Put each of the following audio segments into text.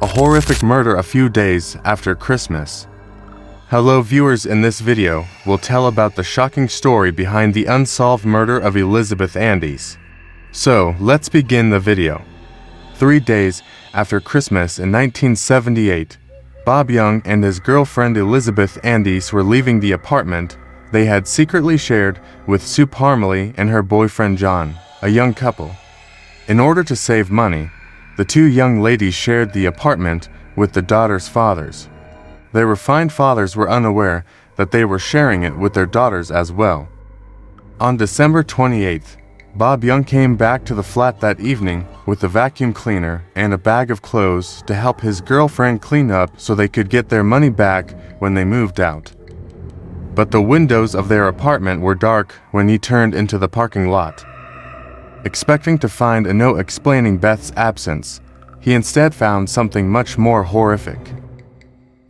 a horrific murder a few days after Christmas. Hello viewers, in this video, we'll tell about the shocking story behind the unsolved murder of Elizabeth Andes. So, let's begin the video. 3 days after Christmas in 1978, Bob Young and his girlfriend Elizabeth Andes were leaving the apartment they had secretly shared with Sue Parmalee and her boyfriend John, a young couple. In order to save money, the two young ladies shared the apartment with the daughter's fathers. Their refined fathers were unaware that they were sharing it with their daughters as well. On December 28th, Bob Young came back to the flat that evening with a vacuum cleaner and a bag of clothes to help his girlfriend clean up so they could get their money back when they moved out. But the windows of their apartment were dark when he turned into the parking lot. Expecting to find a note explaining Beth's absence, he instead found something much more horrific.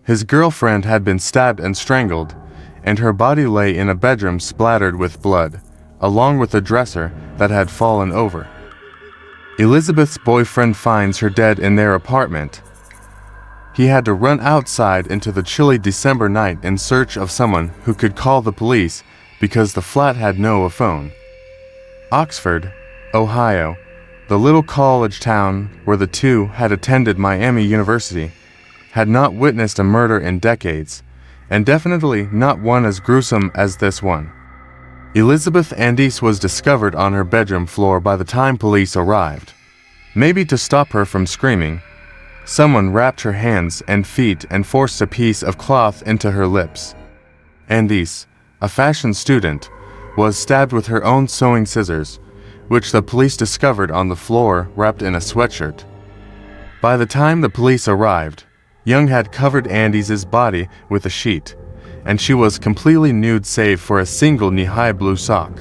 His girlfriend had been stabbed and strangled, and her body lay in a bedroom splattered with blood, along with a dresser that had fallen over. Elizabeth's boyfriend finds her dead in their apartment. He had to run outside into the chilly December night in search of someone who could call the police because the flat had no phone. Oxford, Ohio, the little college town where the two had attended Miami University, had not witnessed a murder in decades, and definitely not one as gruesome as this one. Elizabeth Andes was discovered on her bedroom floor by the time police arrived. Maybe to stop her from screaming, someone wrapped her hands and feet and forced a piece of cloth into her lips. Andes, a fashion student, was stabbed with her own sewing scissors, which the police discovered on the floor wrapped in a sweatshirt. By the time the police arrived, Young had covered Andes's body with a sheet, and she was completely nude save for a single knee-high blue sock.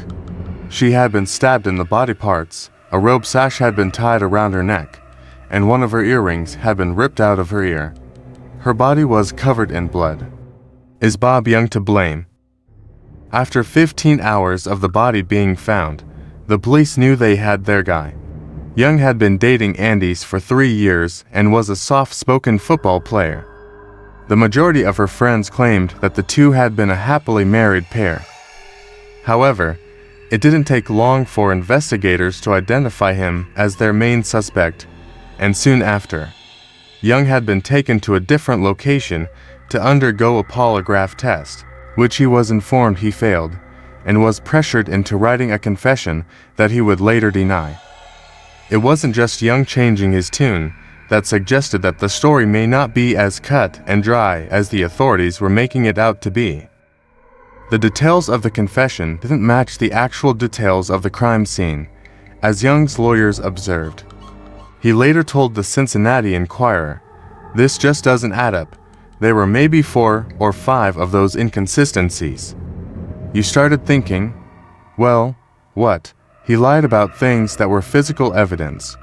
She had been stabbed in the body parts, a robe sash had been tied around her neck, and one of her earrings had been ripped out of her ear. Her body was covered in blood. Is Bob Young to blame? After 15 hours of the body being found, the police knew they had their guy. Young had been dating Andes for 3 years and was a soft-spoken football player. The majority of her friends claimed that the two had been a happily married pair. However, it didn't take long for investigators to identify him as their main suspect, and soon after, Young had been taken to a different location to undergo a polygraph test, which he was informed he failed, and was pressured into writing a confession that he would later deny. It wasn't just Young changing his tune that suggested that the story may not be as cut and dry as the authorities were making it out to be. The details of the confession didn't match the actual details of the crime scene, as Young's lawyers observed. He later told the Cincinnati Enquirer, "This just doesn't add up. There were maybe 4 or 5 of those inconsistencies." You started thinking, well, what? He lied about things that were physical evidence.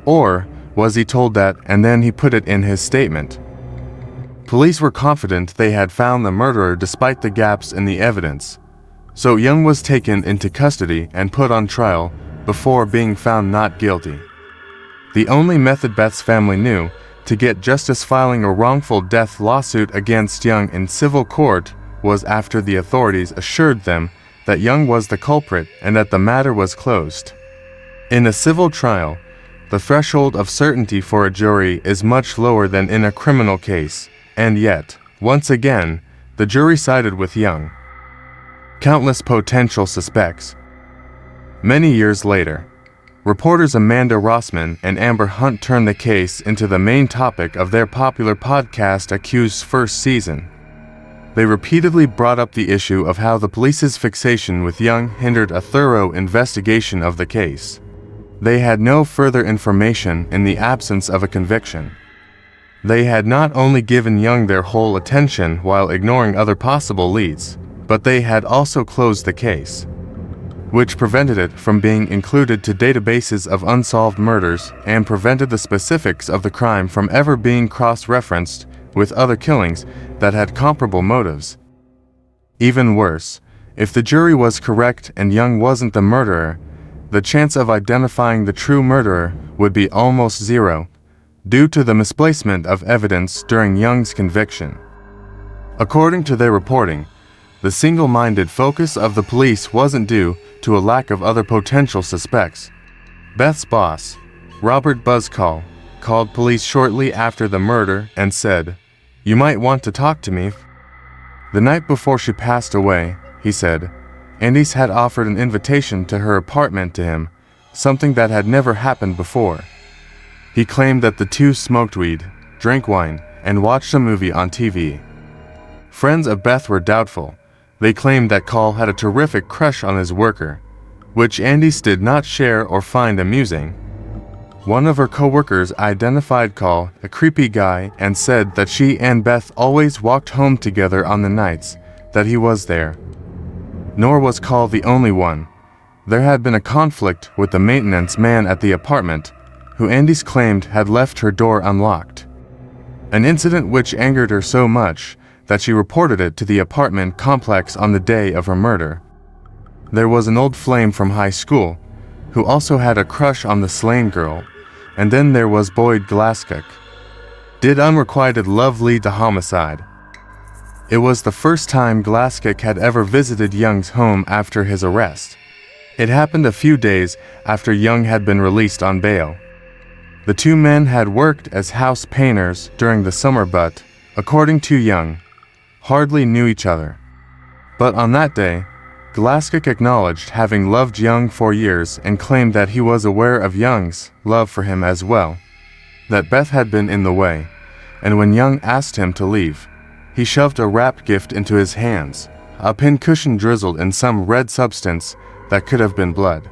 Or was he told that and then he put it in his statement? Police were confident they had found the murderer despite the gaps in the evidence. So Young was taken into custody and put on trial before being found not guilty. The only method Beth's family knew to get justice filing a wrongful death lawsuit against Young in civil court was after the authorities assured them that Young was the culprit and that the matter was closed. In a civil trial, the threshold of certainty for a jury is much lower than in a criminal case, and yet, once again, the jury sided with Young. Countless potential suspects. Many years later, reporters Amanda Rossman and Amber Hunt turned the case into the main topic of their popular podcast Accused's first season. They repeatedly brought up the issue of how the police's fixation with Young hindered a thorough investigation of the case. They had no further information in the absence of a conviction. They had not only given Young their whole attention while ignoring other possible leads, but they had also closed the case, which prevented it from being included to databases of unsolved murders and prevented the specifics of the crime from ever being cross-referenced with other killings that had comparable motives. Even worse, if the jury was correct and Young wasn't the murderer, the chance of identifying the true murderer would be almost zero, due to the misplacement of evidence during Young's conviction. According to their reporting, the single-minded focus of the police wasn't due to a lack of other potential suspects. Beth's boss, Robert Buzzcall, called police shortly after the murder and said, "You might want to talk to me." The night before she passed away, he said, Andes had offered an invitation to her apartment to him, something that had never happened before. He claimed that the two smoked weed, drank wine, and watched a movie on TV. Friends of Beth were doubtful. They claimed that Call had a terrific crush on his worker, which Andes did not share or find amusing. One of her co-workers identified Call, a creepy guy, and said that she and Beth always walked home together on the nights that he was there. Nor was Call the only one. There had been a conflict with the maintenance man at the apartment, who Andes claimed had left her door unlocked. An incident which angered her so much that she reported it to the apartment complex on the day of her murder. There was an old flame from high school, who also had a crush on the slain girl, and then there was Boyd Glasscock. Did unrequited love lead to homicide? It was the first time Glasscock had ever visited Young's home after his arrest. It happened a few days after Young had been released on bail. The two men had worked as house painters during the summer but, according to Young, hardly knew each other. But on that day, Glasscock acknowledged having loved Young for years and claimed that he was aware of Young's love for him as well, that Beth had been in the way, and when Young asked him to leave, he shoved a wrapped gift into his hands, a pincushion drizzled in some red substance that could have been blood.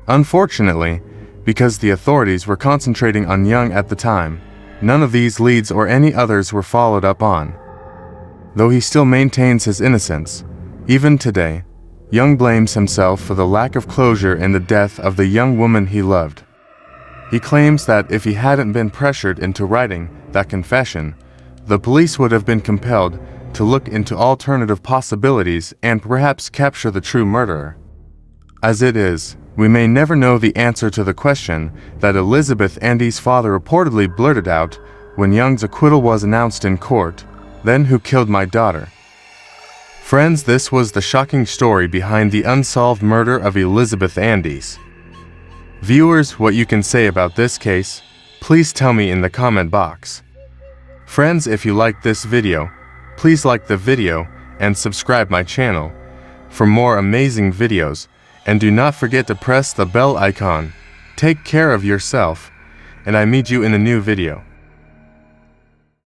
Unfortunately, because the authorities were concentrating on Young at the time, none of these leads or any others were followed up on. Though he still maintains his innocence, even today, Young blames himself for the lack of closure in the death of the young woman he loved. He claims that if he hadn't been pressured into writing that confession, the police would have been compelled to look into alternative possibilities and perhaps capture the true murderer. As it is, we may never know the answer to the question that Elizabeth Andy's father reportedly blurted out when Young's acquittal was announced in court, "Then who killed my daughter?" Friends, this was the shocking story behind the unsolved murder of Elizabeth Andes. Viewers, what you can say about this case, please tell me in the comment box. Friends, if you liked this video, please like the video and subscribe my channel for more amazing videos, and do not forget to press the bell icon. Take care of yourself, and I meet you in a new video.